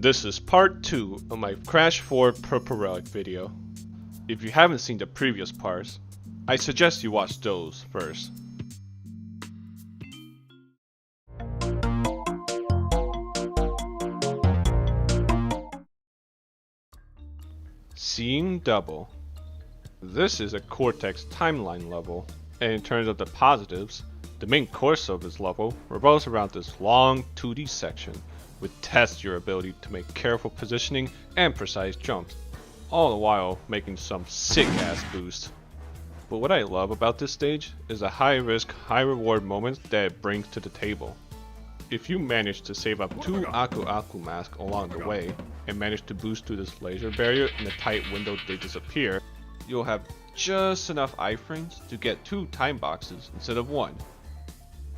This is part 2 of my Crash 4 Purple Relic video. If you haven't seen the previous parts, I suggest you watch those first. Seeing Double. This is a Cortex timeline level, and in terms of the positives, the main course of this level revolves around this long 2D section, which tests your ability to make careful positioning and precise jumps, all the while making some sick ass boosts. But what I love about this stage is the high risk, high reward moments that it brings to the table. If you manage to save up 2 Aku Aku masks along the way, and manage to boost through this laser barrier in the tight window they disappear, you'll have just enough iframes to get 2 time boxes instead of 1.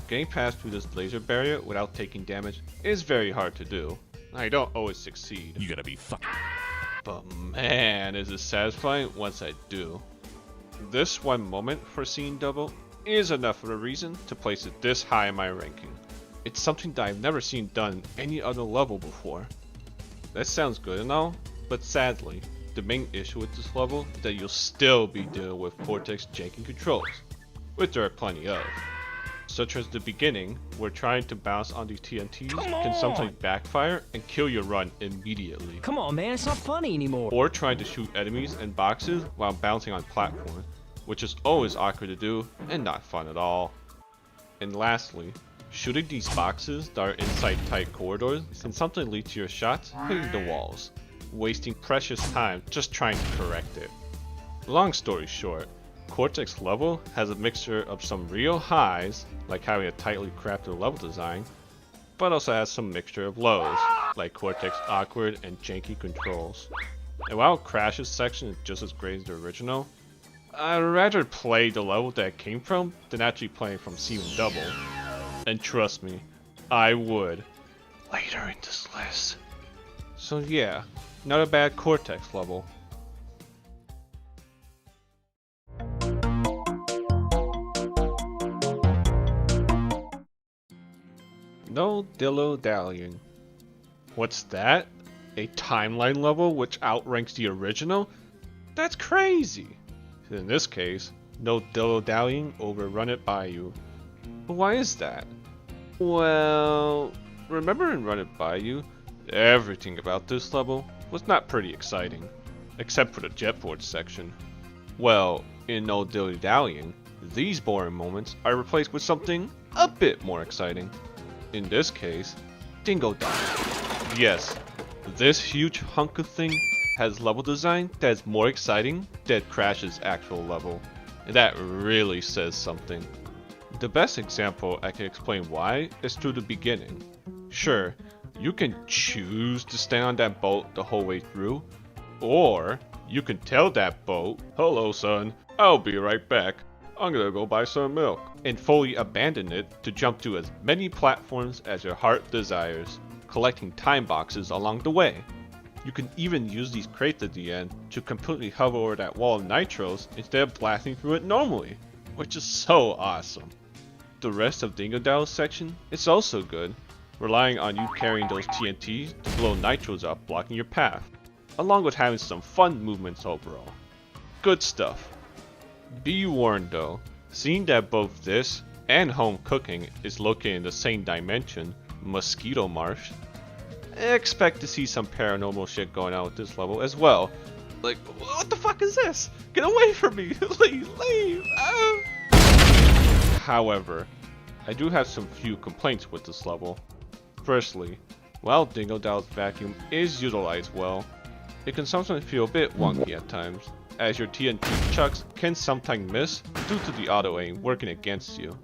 Getting past through this laser barrier without taking damage is very hard to do. I don't always succeed. You gotta be fucking. But man, is it satisfying once I do. This one moment for Seeing Double is enough of a reason to place it this high in my ranking. It's something that I've never seen done in any other level before. That sounds good and all, but sadly, the main issue with this level is that you'll still be dealing with Cortex janky controls, which there are plenty of. Such as the beginning, where trying to bounce on these TNTs can sometimes backfire and kill your run immediately. Come on, man, it's not funny anymore. Or trying to shoot enemies and boxes while bouncing on platforms, which is always awkward to do and not fun at all. And lastly, shooting these boxes that are inside tight corridors can sometimes lead to your shots hitting the walls, wasting precious time just trying to correct it. Long story short, Cortex level has a mixture of some real highs, like having a tightly crafted level design, but also has some mixture of lows, like Cortex awkward and janky controls. And while Crash's section is just as great as the original, I'd rather play the level that it came from than actually playing from Seeing Double. And trust me, I would. Later in this list. So yeah, not a bad Cortex level. No dillo-dallying. What's that? A timeline level which outranks the original? That's crazy! In this case, no dillo-dallying over Run It By You. But why is that? Well, remember in Run It By You, everything about this level was not pretty exciting, except for the jetboard section. Well, in No Dilly-Dallying, these boring moments are replaced with something a bit more exciting. In this case, Dingo Dong. Yes, this huge hunk of thing has level design that is more exciting than Crash's actual level, and that really says something. The best example I can explain why is through the beginning. Sure, you can choose to stay on that boat the whole way through, or you can tell that boat, "Hello son, I'll be right back. I'm gonna go buy some milk," and fully abandon it to jump to as many platforms as your heart desires, collecting time boxes along the way. You can even use these crates at the end to completely hover over that wall of nitros instead of blasting through it normally, which is so awesome. The rest of Dingo Dall's section is also good, relying on you carrying those TNTs to blow nitros up blocking your path, along with having some fun movements overall. Good stuff. Be warned though, seeing that both this and home cooking is located in the same dimension, Mosquito Marsh, expect to see some paranormal shit going on with this level as well. Like, what the fuck is this? Get away from me! Leave! Ah! However, I do have some few complaints with this level. Firstly, while Dingo Dall's vacuum is utilized well, it can sometimes feel a bit wonky at times, as your TNT chucks can sometimes miss due to the auto aim working against you.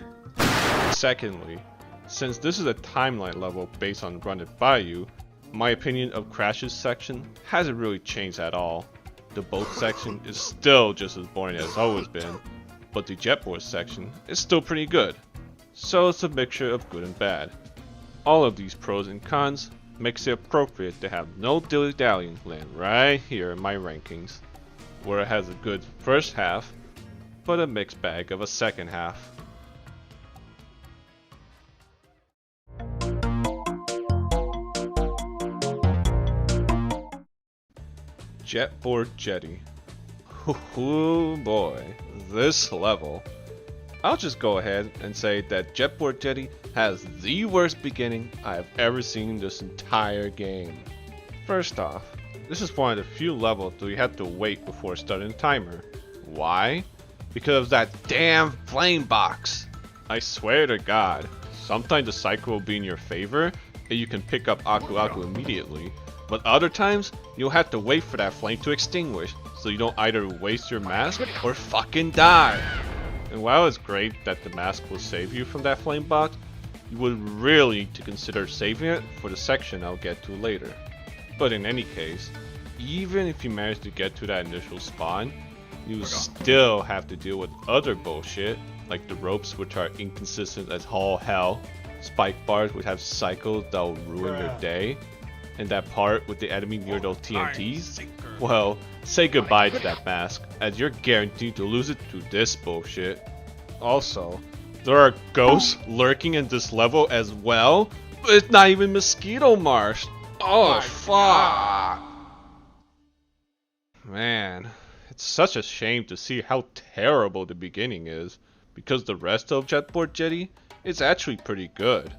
Secondly, since this is a timeline level based on Run It By You, my opinion of Crash's section hasn't really changed at all. The boat section is still just as boring as it's always been, but the jetboard section is still pretty good. So it's a mixture of good and bad. All of these pros and cons makes it appropriate to have No Dilly-Dallying land right here in my rankings, where it has a good first half, but a mixed bag of a second half. Jetboard Jetty. Oh boy, this level. I'll just go ahead and say that Jetboard Jetty has the worst beginning I have ever seen in this entire game. First off, this is one of the few levels that we have to wait before starting the timer. Why? Because of that damn flame box! I swear to God, sometimes the cycle will be in your favor and you can pick up Aku Aku immediately, but other times you'll have to wait for that flame to extinguish so you don't either waste your mask or fucking die. And while it's great that the mask will save you from that flame box, you would really need to consider saving it for the section I'll get to later. But in any case, even if you manage to get to that initial spawn, you still have to deal with other bullshit, like the ropes which are inconsistent as all hell, spike bars which have cycles that will ruin your day, and that part with the enemy near those TNTs. Well, say goodbye to that mask, as you're guaranteed to lose it to this bullshit. Also, there are ghosts lurking in this level as well, but it's not even Mosquito Marsh. Oh fuck! Man, it's such a shame to see how terrible the beginning is, because the rest of Jetboard Jetty is actually pretty good.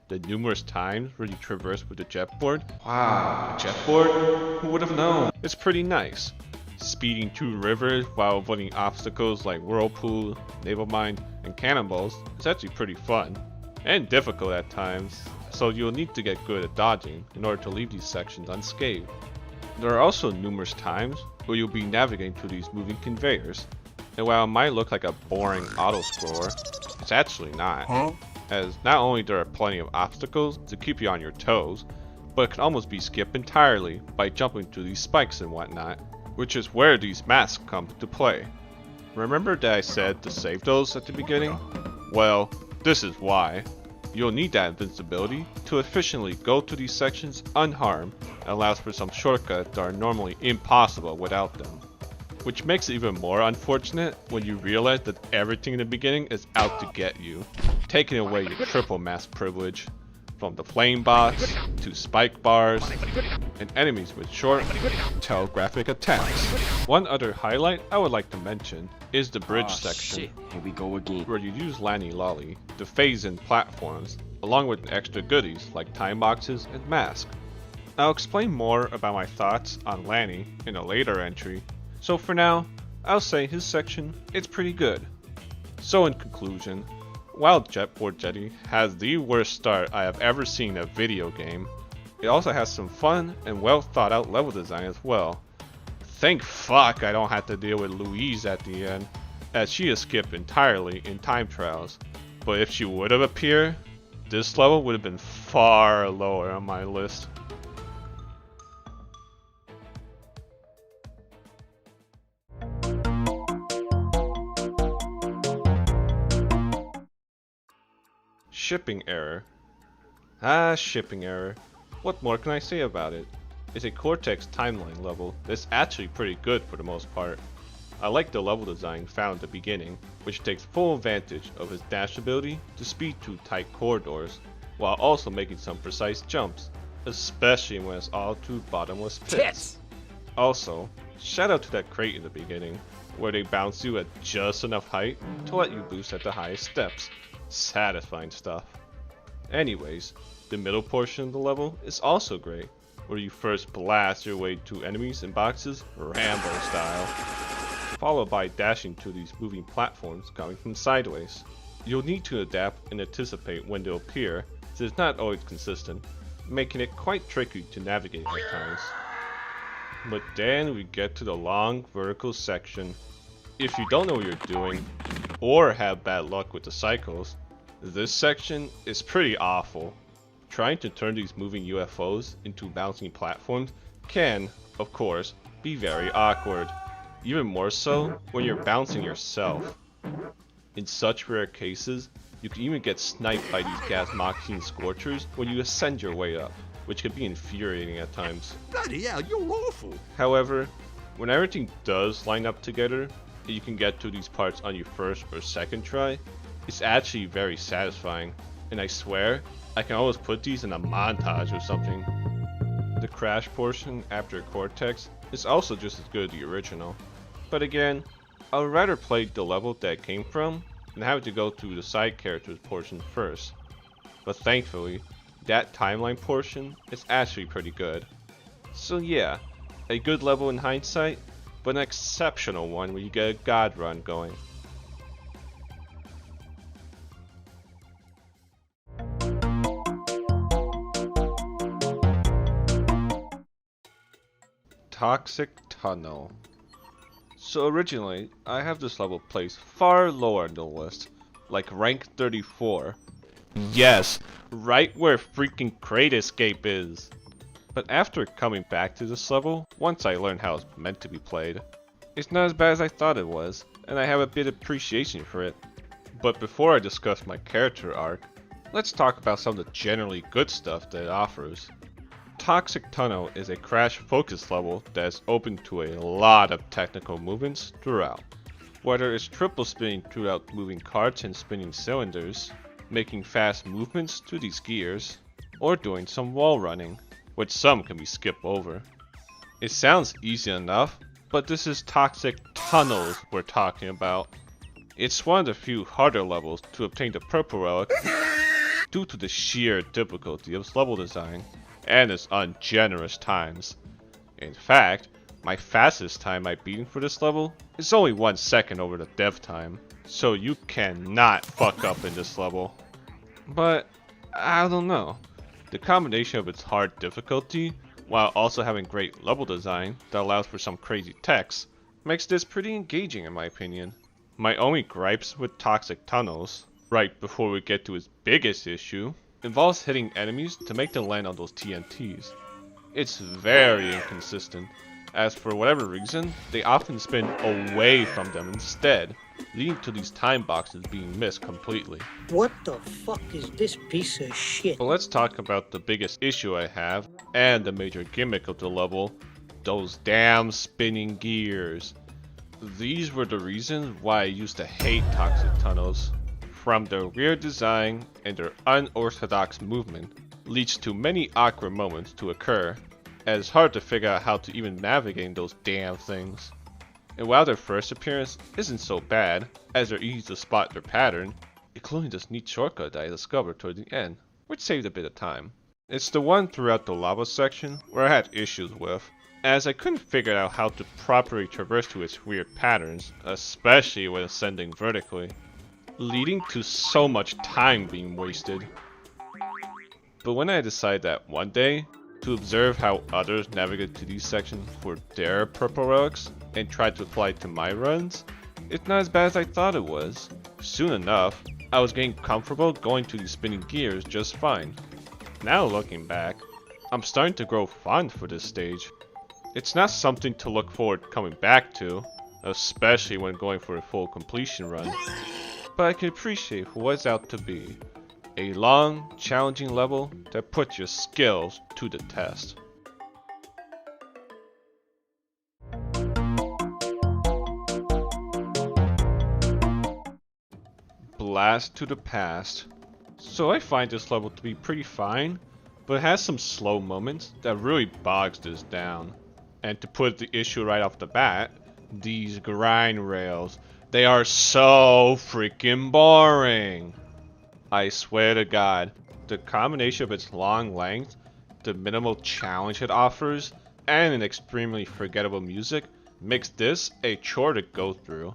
The numerous times where you traverse with the jetboard. Wow, a jetboard? Who would have known? It's pretty nice. Speeding through rivers while avoiding obstacles like whirlpool, naval mine, and cannonballs is actually pretty fun. And difficult at times, so you'll need to get good at dodging in order to leave these sections unscathed. There are also numerous times where you'll be navigating through these moving conveyors, and while it might look like a boring auto-scroller, it's actually not. As not only there are plenty of obstacles to keep you on your toes, but it can almost be skipped entirely by jumping through these spikes and whatnot, which is where these masks come to play. Remember that I said to save those at the beginning? Well, this is why. You'll need that invincibility to efficiently go to these sections unharmed and allows for some shortcuts that are normally impossible without them. Which makes it even more unfortunate when you realize that everything in the beginning is out to get you, taking away your triple mask privilege, from the flame box, to spike bars, and enemies with short, telegraphic attacks. One other highlight I would like to mention is the bridge section, Shit. Here we go again. where you use Lanny Lolly to phase in platforms, along with extra goodies like time boxes and masks. I'll explain more about my thoughts on Lanny in a later entry, so for now, I'll say his section is pretty good. So in conclusion, while Jetboard Jetty has the worst start I have ever seen in a video game, it also has some fun and well thought out level design as well. Thank fuck I don't have to deal with Louise at the end, as she is skipped entirely in time trials, but if she would have appeared, this level would have been far lower on my list. Shipping error. Shipping error. What more can I say about it? It's a Cortex timeline level that's actually pretty good for the most part. I like the level design found at the beginning, which takes full advantage of his dash ability to speed through tight corridors, while also making some precise jumps, especially when it's all through bottomless pits. Also, shout out to that crate in the beginning, where they bounce you at just enough height to let you boost at the highest steps. Satisfying stuff. Anyways, the middle portion of the level is also great, where you first blast your way to enemies and boxes Rambo style, followed by dashing to these moving platforms coming from sideways. You'll need to adapt and anticipate when they'll appear, since it's not always consistent, making it quite tricky to navigate at times. But then we get to the long vertical section. If you don't know what you're doing, or have bad luck with the cycles, this section is pretty awful. Trying to turn these moving UFOs into bouncing platforms can, of course, be very awkward, even more so when you're bouncing yourself. In such rare cases, you can even get sniped by these gas mocking scorchers when you ascend your way up, which can be infuriating at times. Bloody hell, you're awful. However, when everything does line up together, and you can get to these parts on your first or second try, it's actually very satisfying, and I swear, I can almost put these in a montage or something. The crash portion after Cortex is also just as good as the original. But again, I would rather play the level that it came from than have to go through the side characters portion first. But thankfully, that timeline portion is actually pretty good. So yeah, a good level in hindsight, but an exceptional one where you get a god run going. Toxic Tunnel. So originally, I have this level placed far lower in the list, like rank 34. Yes, right where freaking Crate Escape is. But after coming back to this level, once I learned how it's meant to be played, it's not as bad as I thought it was, and I have a bit of appreciation for it. But before I discuss my character arc, let's talk about some of the generally good stuff that it offers. Toxic Tunnel is a crash focus level that is open to a lot of technical movements throughout. Whether it's triple spinning throughout moving carts and spinning cylinders, making fast movements through these gears, or doing some wall running, which some can be skipped over. It sounds easy enough, but this is Toxic Tunnels we're talking about. It's one of the few harder levels to obtain the Purple Relic due to the sheer difficulty of its level design and its ungenerous times. In fact, my fastest time I beaten for this level is only 1 second over the dev time, so you cannot fuck up in this level. But, I don't know, the combination of its hard difficulty, while also having great level design that allows for some crazy text, makes this pretty engaging in my opinion. My only gripes with Toxic Tunnels, right before we get to its biggest issue, involves hitting enemies to make them land on those TNTs. It's very inconsistent, as for whatever reason, they often spin away from them instead, leading to these time boxes being missed completely. What the fuck is this piece of shit? But let's talk about the biggest issue I have, and the major gimmick of the level, those damn spinning gears. These were the reasons why I used to hate Toxic Tunnels. From their weird design and their unorthodox movement, leads to many awkward moments to occur, and it's hard to figure out how to even navigate those damn things. And while their first appearance isn't so bad, as they're easy to spot their pattern, including this neat shortcut that I discovered toward the end, which saved a bit of time. It's the one throughout the lava section where I had issues with, as I couldn't figure out how to properly traverse to its weird patterns, especially when ascending vertically, leading to so much time being wasted. But when I decided that one day to observe how others navigate to these sections for their Purple Relics and try to apply it to my runs, it's not as bad as I thought it was. Soon enough, I was getting comfortable going to these spinning gears just fine. Now looking back, I'm starting to grow fond for this stage. It's not something to look forward coming back to, especially when going for a full completion run, but I can appreciate what it's out to be. A long, challenging level that puts your skills to the test. Blast to the Past. So I find this level to be pretty fine, but it has some slow moments that really bogs this down. And to put the issue right off the bat, these grind rails, they are so freaking boring. I swear to God, the combination of its long length, the minimal challenge it offers, and an extremely forgettable music makes this a chore to go through.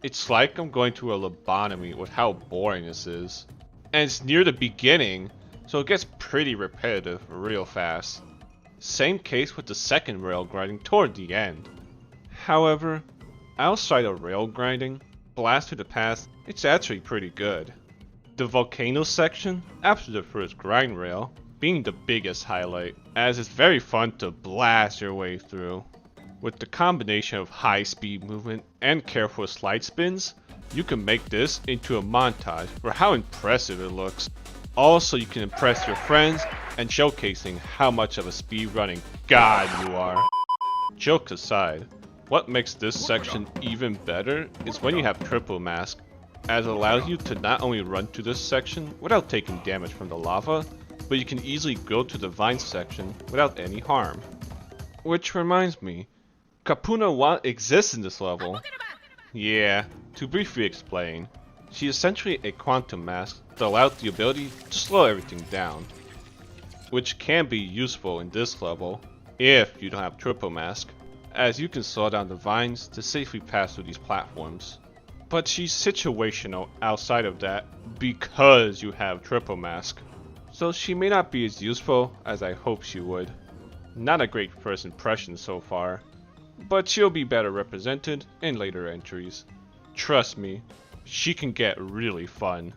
It's like I'm going through a lobotomy with how boring this is. And it's near the beginning, so it gets pretty repetitive real fast. Same case with the second rail grinding toward the end. However, outside of rail grinding, Blast to the Past, it's actually pretty good. The volcano section, after the first grind rail, being the biggest highlight, as it's very fun to blast your way through. With the combination of high speed movement and careful slide spins, you can make this into a montage for how impressive it looks. Also, you can impress your friends and showcasing how much of a speedrunning god you are. Joke aside, what makes this section even better is when you have Triple Mask, as it allows you to not only run through this section without taking damage from the lava, but you can easily go to the vine section without any harm. Which reminds me, Kapuna exists in this level. Yeah, to briefly explain, she's essentially a quantum mask that allows the ability to slow everything down, which can be useful in this level if you don't have Triple Mask, as you can slow down the vines to safely pass through these platforms. But she's situational outside of that because you have Triple Mask, so she may not be as useful as I hoped she would. Not a great first impression so far, but she'll be better represented in later entries. Trust me, she can get really fun.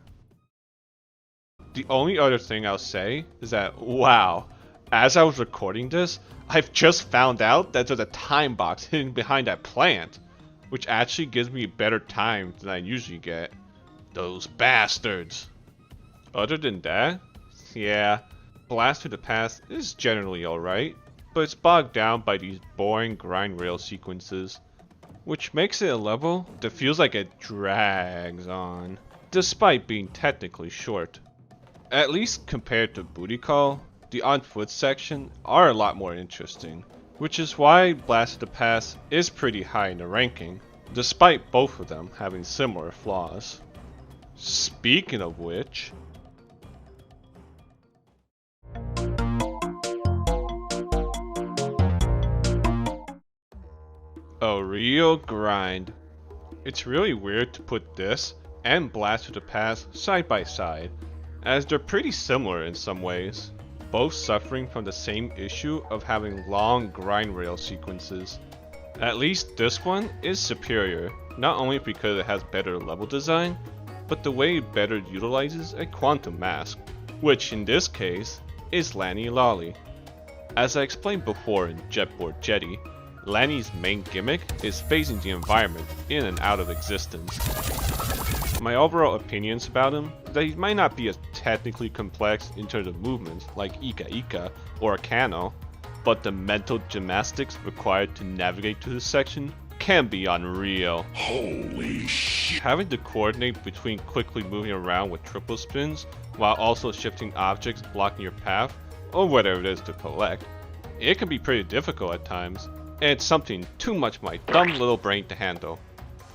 The only other thing I'll say is that, wow, as I was recording this, I've just found out that there's a time box hidden behind that plant, which actually gives me better time than I usually get. Those bastards! Other than that, yeah, Blast to the Past is generally alright, but it's bogged down by these boring grind rail sequences, which makes it a level that feels like it drags on, despite being technically short. At least compared to Booty Call, the on foot section are a lot more interesting, which is why Blast to the Past is pretty high in the ranking, despite both of them having similar flaws. Speaking of which, a real grind. It's really weird to put this and Blast to the Past side by side, as they're pretty similar in some ways, both suffering from the same issue of having long grind rail sequences. At least this one is superior, not only because it has better level design, but the way it better utilizes a quantum mask, which in this case is Lanny Lolly. As I explained before in Jetboard Jetty, Lanny's main gimmick is phasing the environment in and out of existence. My overall opinions about him is that he might not be as technically complex in terms of movements like Ika Ika or Akano, but the mental gymnastics required to navigate to this section can be unreal. Holy shit. Having to coordinate between quickly moving around with triple spins while also shifting objects blocking your path or whatever it is to collect, it can be pretty difficult at times, and it's something too much for my dumb little brain to handle.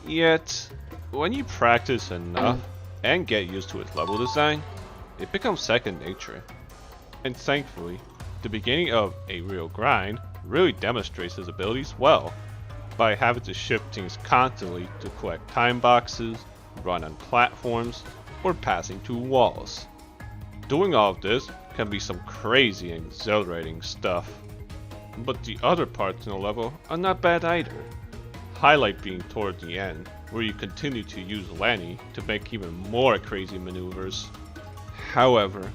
Yet, when you practice enough and get used to its level design, it becomes second nature. And thankfully, the beginning of A Real Grind really demonstrates his abilities well, by having to shift things constantly to collect time boxes, run on platforms, or passing through walls. Doing all of this can be some crazy and exhilarating stuff. But the other parts in the level are not bad either. Highlight being toward the end, where you continue to use Lanny to make even more crazy maneuvers. However,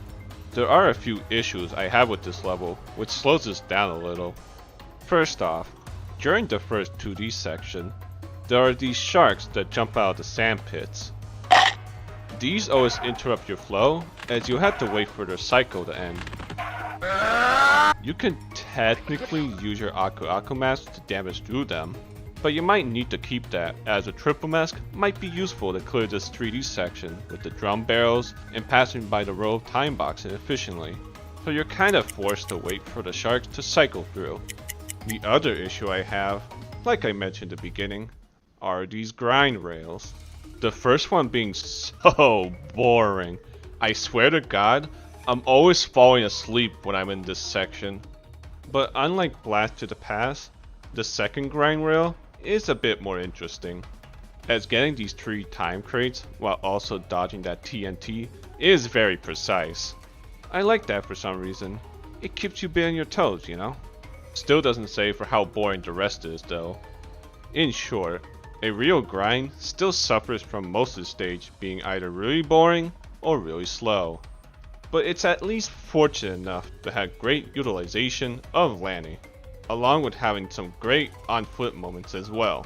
there are a few issues I have with this level which slows this down a little. First off, during the first 2D section, there are these sharks that jump out of the sand pits. These always interrupt your flow, as you have to wait for their cycle to end. You can technically use your Aku Aku mask to damage through them, but you might need to keep that, as a triple mask might be useful to clear this 3D section with the drum barrels and passing by the row of time boxes efficiently, so you're kinda forced to wait for the sharks to cycle through. The other issue I have, like I mentioned at the beginning, are these grind rails. The first one being so boring. I swear to God, I'm always falling asleep when I'm in this section. But unlike Blast to the Past, the second grind rail is a bit more interesting, as getting these 3 time crates while also dodging that TNT is very precise. I like that for some reason. It keeps you a bit on your toes, you know? Still doesn't say for how boring the rest is though. In short, A Real Grind still suffers from most of the stage being either really boring or really slow. But it's at least fortunate enough to have great utilization of Lanny, along with having some great on-foot moments as well.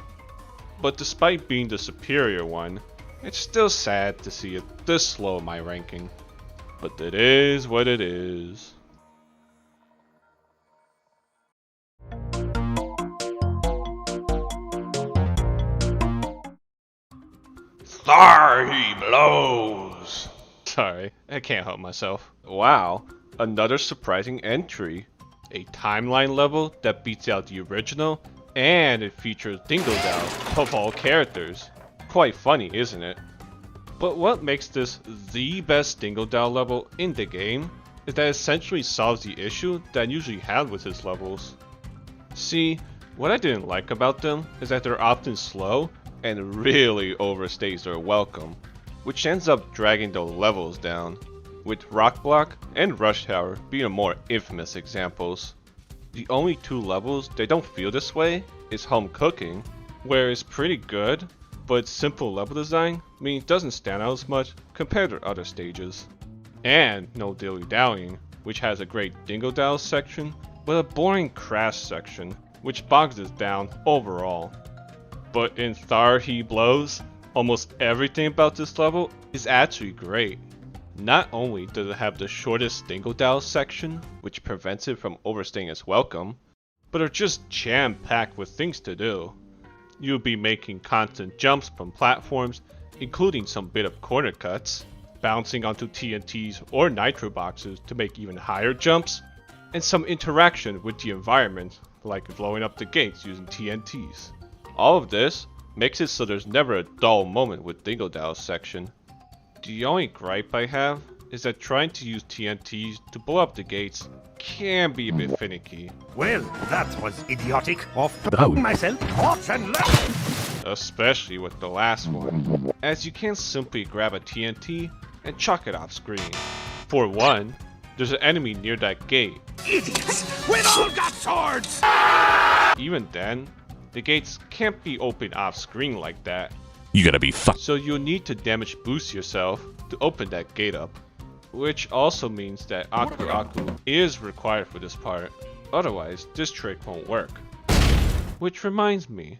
But despite being the superior one, it's still sad to see it this slow in my ranking. But it is what it is. He blows! Sorry, I can't help myself. Wow, another surprising entry. A timeline level that beats out the original And it features Dingodile of all characters. Quite funny, isn't it? But what makes this the best Dingodile level in the game is that it essentially solves the issue that I usually had with his levels. See, what I didn't like about them is that they're often slow and really overstays their welcome, which ends up dragging the levels down, with Rock Block and Rush Tower being the more infamous examples. The only two levels that don't feel this way is Home Cooking, where it's pretty good, but its simple level design means it doesn't stand out as much compared to other stages. And No Dilly Dallying, which has a great Dingodile section, but a boring Crash section, which bogs us down overall. But in Thar He Blows, almost everything about this level is actually great. Not only does it have the shortest Dingodile section, which prevents it from overstaying its welcome, but are just jam-packed with things to do. You'll be making constant jumps from platforms, including some bit of corner cuts, bouncing onto TNTs or nitro boxes to make even higher jumps, and some interaction with the environment, like blowing up the gates using TNTs. All of this makes it so there's never a dull moment with Dingodile's section. The only gripe I have is that trying to use TNTs to blow up the gates can be a bit finicky. Well, that was idiotic. Off to myself, hot and left. Especially with the last one, as you can't simply grab a TNT and chuck it off screen. For one, there's an enemy near that gate. Idiots! We've all got swords! Even then, the gates can't be opened off screen like that. You gotta be fucked. So you'll need to damage boost yourself to open that gate up. Which also means that Aku Aku is required for this part, otherwise this trick won't work. Which reminds me,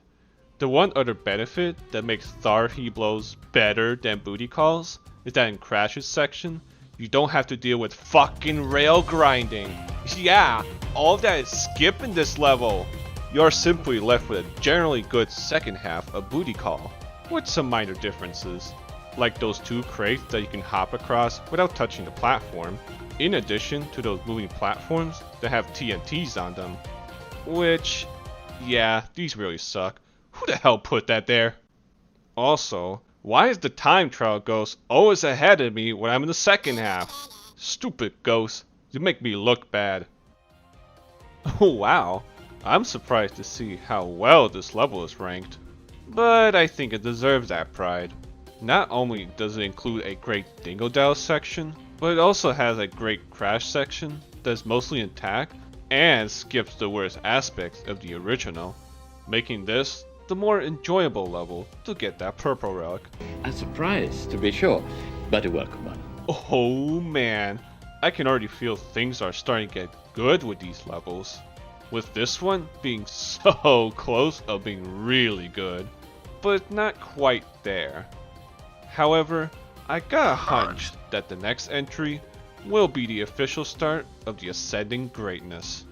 the one other benefit that makes Thar He Blows better than Booty Calls is that in Crash's section, you don't have to deal with fucking rail grinding. Yeah, all of that is skipped in this level. You're simply left with a generally good second half of Booty Call, with some minor differences, like those two crates that you can hop across without touching the platform, in addition to those moving platforms that have TNTs on them. Which, yeah, these really suck. Who the hell put that there? Also, why is the time trial ghost always ahead of me when I'm in the second half? Stupid ghost, you make me look bad. Oh wow, I'm surprised to see how well this level is ranked. But I think it deserves that pride. Not only does it include a great Dingodile section, but it also has a great Crash section that's mostly intact and skips the worst aspects of the original, making this the more enjoyable level to get that Purple Relic. A surprise, to be sure, but a welcome one. Oh man, I can already feel things are starting to get good with these levels, with this one being so close of being really good, but not quite there. However, I got a hunch that the next entry will be the official start of the Ascending Greatness.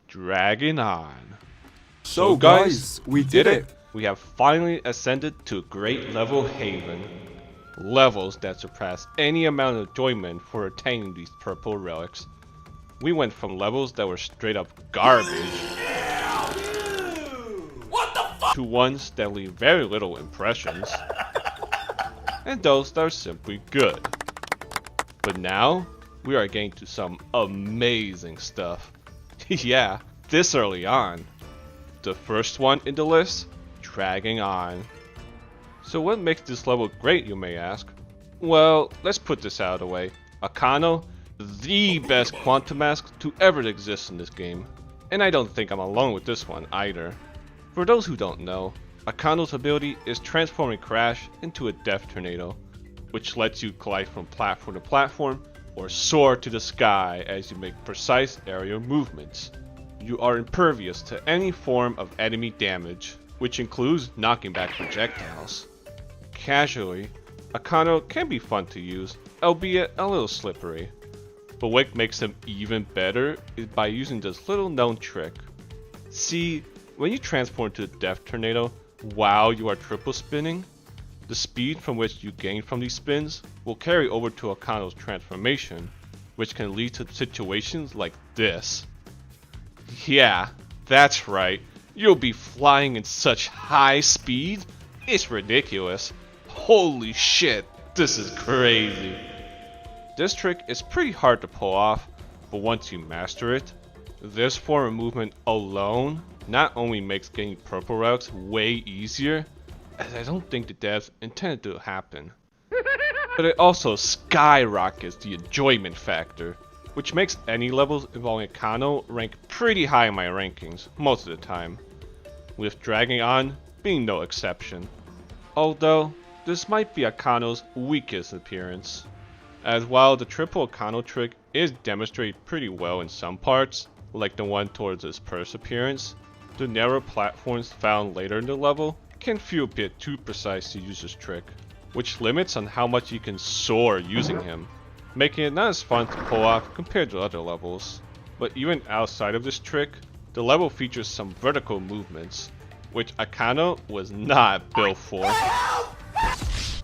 Dragging on. So guys, we did it! We have finally ascended to Great Level Haven. Levels that surpass any amount of enjoyment for attaining these purple relics. We went from levels that were straight up garbage to ones that leave very little impressions, and those that are simply good. But now, we are getting to some amazing stuff. Yeah, this early on. The first one in the list, Dragging On. So what makes this level great, you may ask? Well, let's put this out of the way. Akano, the best Quantum Mask to ever exist in this game. And I don't think I'm alone with this one either. For those who don't know, Akano's ability is transforming Crash into a Death Tornado, which lets you glide from platform to platform or soar to the sky as you make precise aerial movements. You are impervious to any form of enemy damage, which includes knocking back projectiles. Casually, Akano can be fun to use, albeit a little slippery. But what makes him even better is by using this little known trick. See, when you transform to the Death Tornado while you are triple spinning, The speed from which you gain from these spins will carry over to Akano's transformation, which can lead to situations like this. Yeah, that's right, you'll be flying in such high speed, it's ridiculous. Holy shit, this is crazy. This trick is pretty hard to pull off, but once you master it, this form of movement alone not only makes getting purple relics way easier, as I don't think the devs intended to happen, but it also skyrockets the enjoyment factor, which makes any levels involving Akano rank pretty high in my rankings most of the time, with dragging on being no exception. Although, this might be Akano's weakest appearance, as while the triple Akano trick is demonstrated pretty well in some parts, like the one towards his purse appearance, the narrow platforms found later in the level can feel a bit too precise to use this trick, which limits on how much you can soar using him, making it not as fun to pull off compared to other levels. But even outside of this trick, the level features some vertical movements, which Akano was not built for.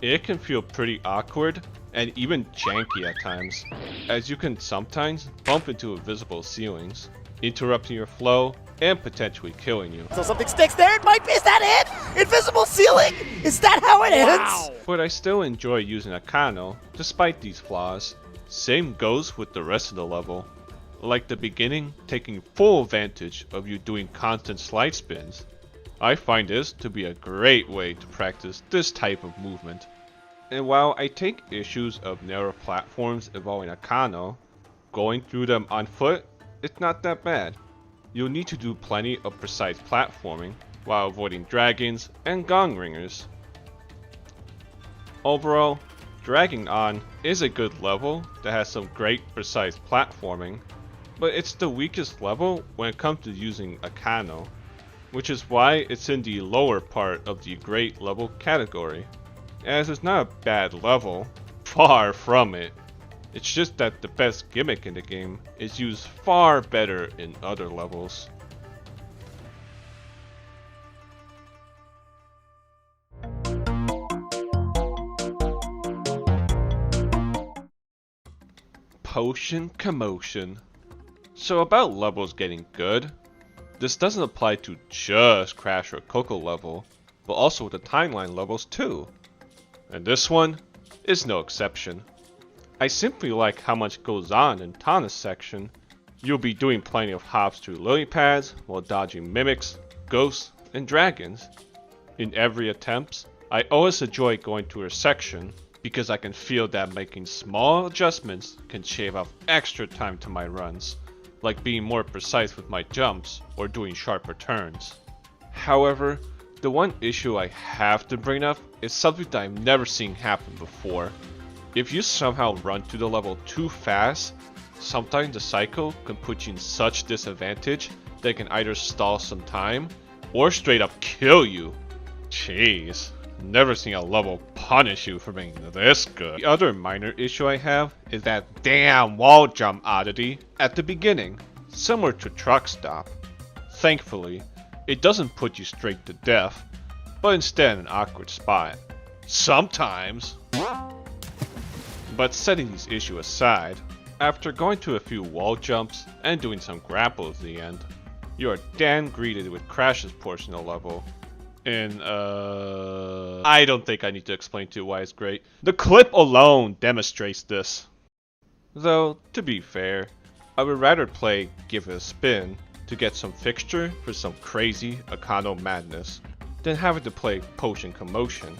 It can feel pretty awkward and even janky at times, as you can sometimes bump into invisible ceilings, interrupting your flow and potentially killing you. So something sticks there, it might be, is that it? Invisible ceiling? Is that how it ends? But I still enjoy using Akano despite these flaws. Same goes with the rest of the level. Like the beginning taking full advantage of you doing constant slide spins. I find this to be a great way to practice this type of movement. And while I take issues of narrow platforms involving Akano, going through them on foot, it's not that bad. You'll need to do plenty of precise platforming while avoiding dragons and gong ringers. Overall, Dragging On is a good level that has some great precise platforming, but it's the weakest level when it comes to using Akano, which is why it's in the lower part of the great level category. As it's not a bad level, far from it. It's just that the best gimmick in the game is used far better in other levels. Potion commotion. So about levels getting good, this doesn't apply to just Crash or Coco level, but also the timeline levels too. And this one is no exception. I simply like how much goes on in Tana's section. You'll be doing plenty of hops through lily pads while dodging mimics, ghosts, and dragons. In every attempt, I always enjoy going to her section because I can feel that making small adjustments can shave off extra time to my runs, like being more precise with my jumps or doing sharper turns. However, the one issue I have to bring up is something that I've never seen happen before. If you somehow run through the level too fast, sometimes the cycle can put you in such disadvantage that it can either stall some time or straight up kill you. Jeez, never seen a level punish you for being this good. The other minor issue I have is that damn wall jump oddity at the beginning, similar to Truck Stop. Thankfully, it doesn't put you straight to death, but instead an awkward spot. Sometimes. But setting these issues aside, after going to a few wall jumps and doing some grapples at the end, you are then greeted with Crash's portion of the level. And I don't think I need to explain to you why it's great. The clip alone demonstrates this. Though, to be fair, I would rather play Give It a Spin to get some fixture for some crazy Akano madness than having to play Potion Commotion,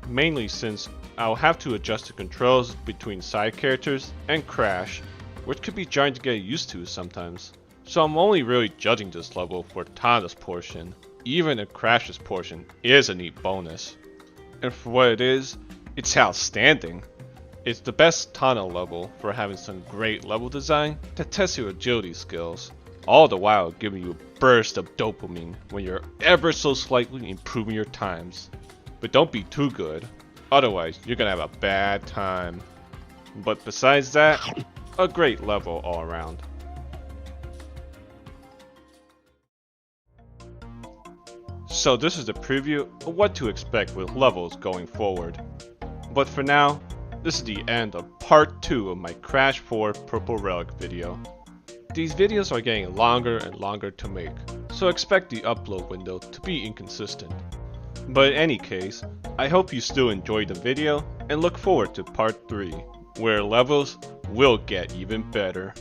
mainly since I'll have to adjust the controls between side characters and Crash, which could be jarring to get used to sometimes. So I'm only really judging this level for Tana's portion, even if Crash's portion is a neat bonus. And for what it is, it's outstanding. It's the best Tana level for having some great level design that tests your agility skills, all the while giving you a burst of dopamine when you're ever so slightly improving your times. But don't be too good, otherwise you're gonna have a bad time. But besides that, a great level all around. So this is the preview of what to expect with levels going forward. But for now, this is the end of part 2 of my Crash 4 Purple Relic video. These videos are getting longer and longer to make, so expect the upload window to be inconsistent. But in any case, I hope you still enjoyed the video and look forward to part 3, where levels will get even better.